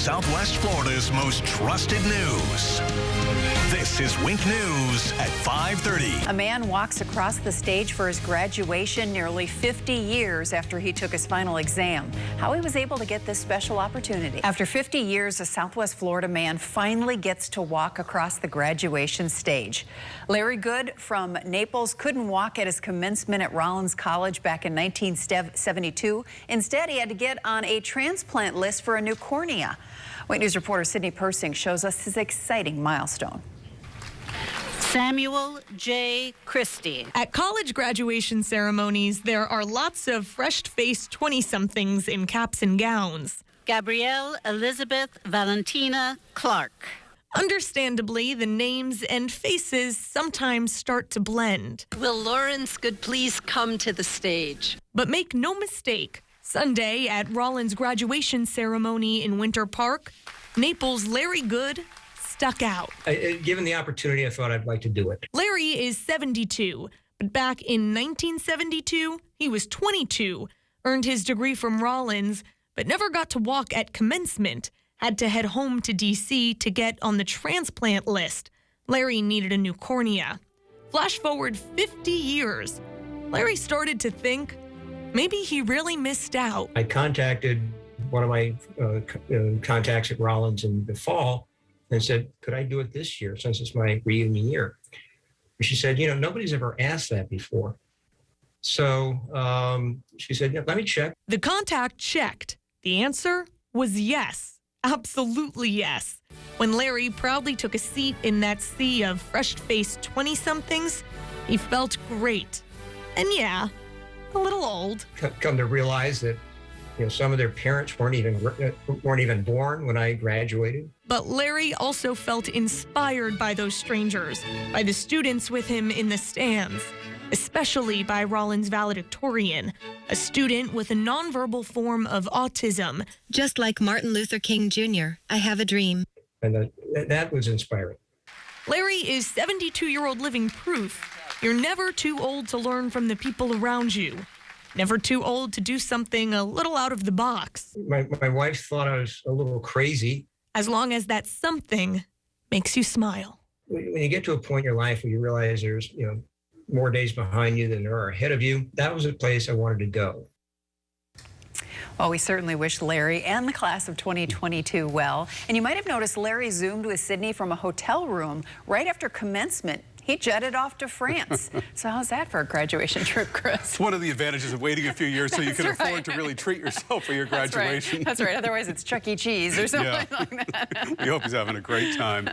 Southwest Florida's most trusted news. This is Wink News at 5:30. A man walks across the stage for his graduation nearly 50 years after he took his final exam. How he was able to get this special opportunity. After 50 years, a Southwest Florida man finally gets to walk across the graduation stage. Larry Goode from Naples couldn't walk at his commencement at Rollins College back in 1972. Instead, he had to get on a transplant list for a new cornea. Wink News reporter Sydney Persing shows us his exciting milestone. Samuel J. Christie. At college graduation ceremonies, there are lots of fresh-faced 20-somethings in caps and gowns. Gabrielle Elizabeth Valentina Clark. Understandably, the names and faces sometimes start to blend. Will Lawrence Goode please come to the stage? But make no mistake, Sunday at Rollins' graduation ceremony in Winter Park, Naples' Larry Goode stuck out. Given the opportunity, I thought I'd like to do it. Larry is 72, but back in 1972, he was 22, earned his degree from Rollins, but never got to walk at commencement, had to head home to D.C. to get on the transplant list. Larry needed a new cornea. Flash forward 50 years, Larry started to think maybe he really missed out. I contacted one of my contacts at Rollins in the fall and said, could I do it this year since it's my reunion year? And she said, nobody's ever asked that before. So she said, let me check. The contact checked. The answer was yes, absolutely yes. When Larry proudly took a seat in that sea of fresh-faced 20-somethings, he felt great. And yeah, a little old. Come to realize that some of their parents weren't even born when I graduated. But Larry also felt inspired by those strangers, by the students with him in the stands, especially by Rollins' valedictorian, a student with a nonverbal form of autism. Just like Martin Luther King Jr., I have a dream. And that was inspiring. Larry is 72-year-old living proof. You're never too old to learn from the people around you. Never too old to do something a little out of the box. My wife thought I was a little crazy. As long as that something makes you smile. When you get to a point in your life where you realize there's, more days behind you than there are ahead of you, that was a place I wanted to go. Well, we certainly wish Larry and the class of 2022 well. And you might have noticed Larry zoomed with Sydney from a hotel room right after commencement. He jetted off to France. So how's that for a graduation trip, Chris? It's one of the advantages of waiting a few years so you can afford to really treat yourself for your graduation. That's right. Otherwise, it's Chuck E. Cheese or something like that. We hope he's having a great time.